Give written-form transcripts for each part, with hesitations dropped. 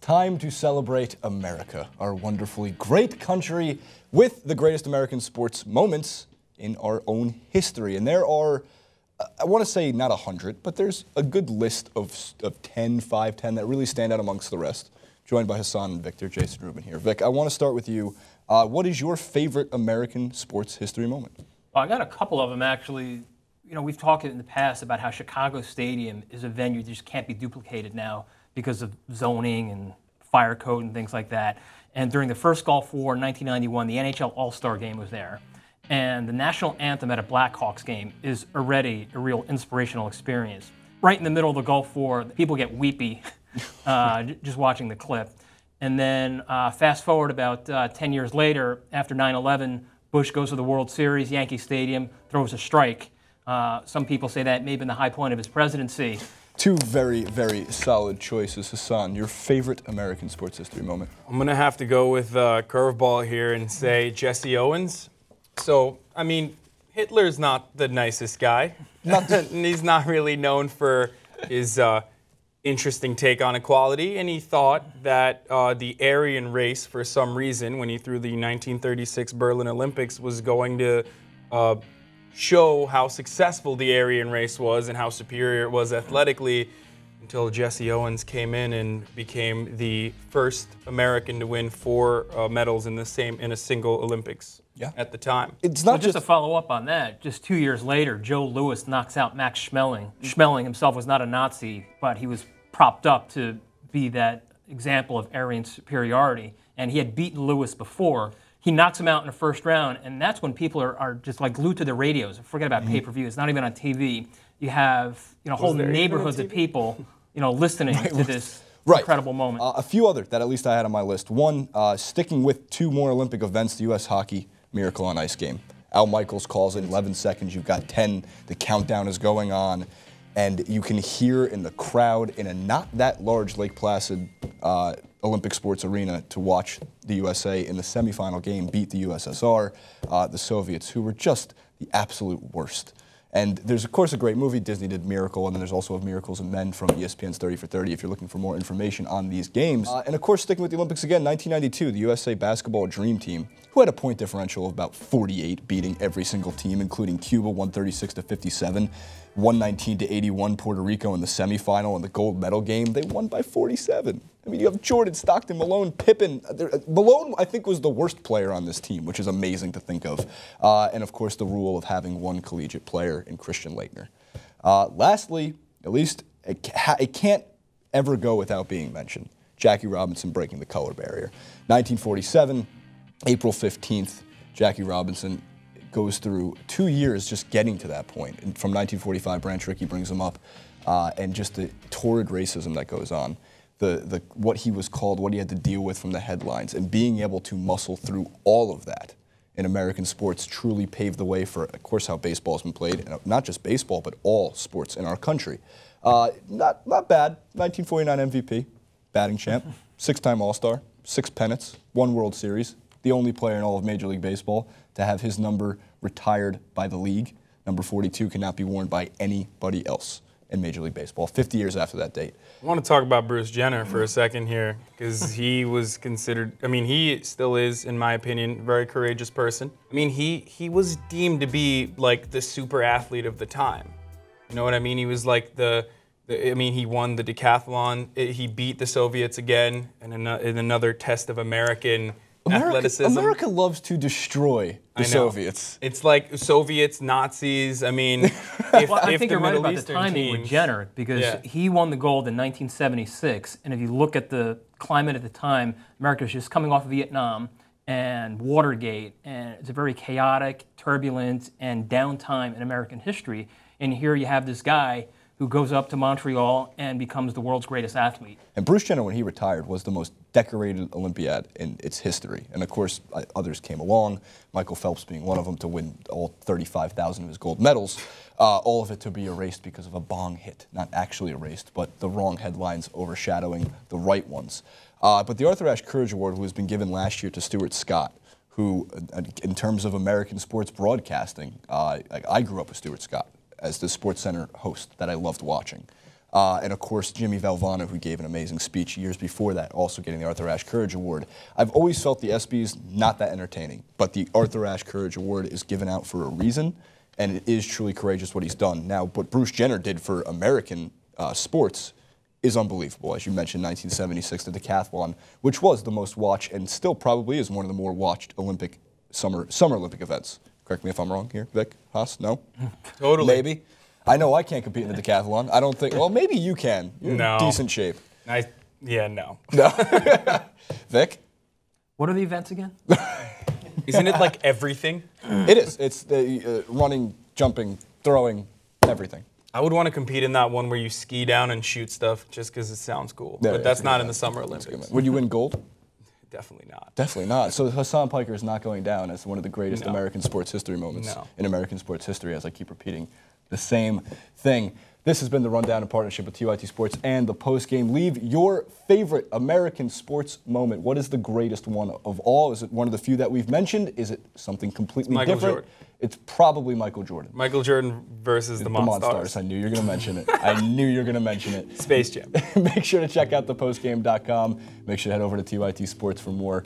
Time to celebrate America, our wonderfully great country with the greatest American sports moments in our own history. And there are, I want to say not 100, but there's a good list of 10, 5, 10 that really stand out amongst the rest. Joined by Hassan and Victor, Jason Rubin here. Vic, I want to start with you. What is your favorite American sports history moment? Well, I got a couple of them, actually. You know, we've talked in the past about how Chicago Stadium is a venue that just can't be duplicated now because of zoning and fire code and things like that. And during the first Gulf War in 1991, the NHL All-Star Game was there. And the national anthem at a Blackhawks game is already a real inspirational experience. Right in the middle of the Gulf War, people get weepy just watching the clip. And then fast forward about 10 years later, after 9/11, Bush goes to the World Series, Yankee Stadium, throws a strike. Some people say that may have been the high point of his presidency. Two very, very solid choices. Hassan, your favorite American sports history moment? I'm going to have to go with curveball here and say Jesse Owens. So, I mean, Hitler's not the nicest guy. He's not really known for his interesting take on equality, and he thought that the Aryan race, for some reason, when he threw the 1936 Berlin Olympics, was going to show how successful the Aryan race was and how superior it was athletically, until Jesse Owens came in and became the first American to win 4 medals in a single Olympics at the time. It's not just to follow up on that, just 2 years later, Joe Louis knocks out Max Schmeling. Schmeling himself was not a Nazi, but he was propped up to be that example of Aryan superiority, and he had beaten Louis before. He knocks him out in the first round, and that's when people are just like glued to the radios. Forget about pay-per-view; it's not even on TV. You have whole neighborhoods of people listening to this incredible moment. A few other that at least I had on my list. One, sticking with 2 more Olympic events, the U.S. Hockey Miracle on Ice game. Al Michaels calls it 11 seconds. You've got 10. The countdown is going on, and you can hear in the crowd in a not that large Lake Placid Olympic sports arena to watch the USA in the semifinal game beat the USSR, the Soviets, who were just the absolute worst. And there's, of course, a great movie. Disney did Miracle, and then there's also Miracles and Men from ESPN's 30 for 30 if you're looking for more information on these games. And, of course, sticking with the Olympics again, 1992, the USA basketball dream team, who had a point differential of about 48, beating every single team, including Cuba, 136 to 57, 119 to 81, Puerto Rico in the semifinal in the gold medal game. They won by 47. I mean, you have Jordan, Stockton, Malone, Pippen. Malone, I think, was the worst player on this team, which is amazing to think of. And, of course, the rule of having one collegiate player in Christian Laettner. Lastly, at least it can't ever go without being mentioned, Jackie Robinson breaking the color barrier. 1947, April 15th, Jackie Robinson goes through 2 years just getting to that point. And from 1945, Branch Rickey brings him up, and just the torrid racism that goes on. What he was called, what he had to deal with from the headlines, and being able to muscle through all of that in American sports truly paved the way for, of course, how baseball's been played, and not just baseball, but all sports in our country. Not bad. 1949 MVP, batting champ, 6-time All-Star, 6 pennants, 1 World Series, the only player in all of Major League Baseball to have his number retired by the league. Number 42 cannot be worn by anybody else in Major League Baseball, 50 years after that date. I want to talk about Bruce Jenner for a second here, because he was considered, I mean, he still is, in my opinion, a very courageous person. I mean, he was deemed to be like the super athlete of the time. You know what I mean? He was like he won the decathlon. He beat the Soviets again in another test of American athleticism. America loves to destroy the Soviets. It's like Soviets, Nazis. I mean, I think you're right about the timing with Jenner, because he won the gold in 1976, and if you look at the climate at the time, America was just coming off of Vietnam and Watergate, and it's a very chaotic, turbulent, and downtime in American history. And here you have this guy who goes up to Montreal and becomes the world's greatest athlete. And Bruce Jenner, when he retired, was the most decorated Olympiad in its history. And, of course, others came along, Michael Phelps being one of them, to win all 35,000 of his gold medals, all of it to be erased because of a bong hit. Not actually erased, but the wrong headlines overshadowing the right ones. But the Arthur Ashe Courage Award, who was been given last year to Stuart Scott, who, in terms of American sports broadcasting, I grew up with Stuart Scott as the SportsCenter host that I loved watching. And of course, Jimmy Valvano, who gave an amazing speech years before that, also getting the Arthur Ashe Courage Award. I've always felt the ESPYs not that entertaining, but the Arthur Ashe Courage Award is given out for a reason, and it is truly courageous what he's done. Now, what Bruce Jenner did for American sports is unbelievable. As you mentioned, 1976, the decathlon, which was the most watched and still probably is one of the more watched Olympic summer Olympic events. Correct me if I'm wrong here, Vic, Haas, no? Totally. Maybe. I know I can't compete in the decathlon. I don't think, well, maybe you can. You're No. in decent shape. Yeah, no. No. Vic? What are the events again? Isn't it like everything? It is. It's the running, jumping, throwing, everything. I would want to compete in that one where you ski down and shoot stuff just because it sounds cool. Yeah, But that's not in the Summer Olympics. Would you win gold? Definitely not. Definitely not. So Hassan Piker is not going down as one of the greatest No. American sports history moments No. in American sports history, as I keep repeating the same thing. This has been the Rundown in partnership with TYT Sports and the postgame. Leave your favorite American sports moment. What is the greatest one of all? Is it one of the few that we've mentioned? Is it something completely Michael different? Jordan. It's probably Michael Jordan. Michael Jordan versus the Monstars. I knew you were going to mention it. I knew you were going to mention it. Space Jam. Make sure to check out thepostgame.com. Make sure to head over to TYT Sports for more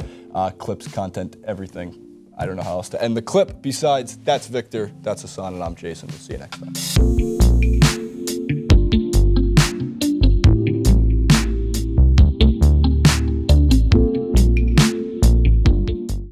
clips, content, everything. I don't know how else to end the clip. Besides, that's Victor, that's Hassan, and I'm Jason. We'll see you next time.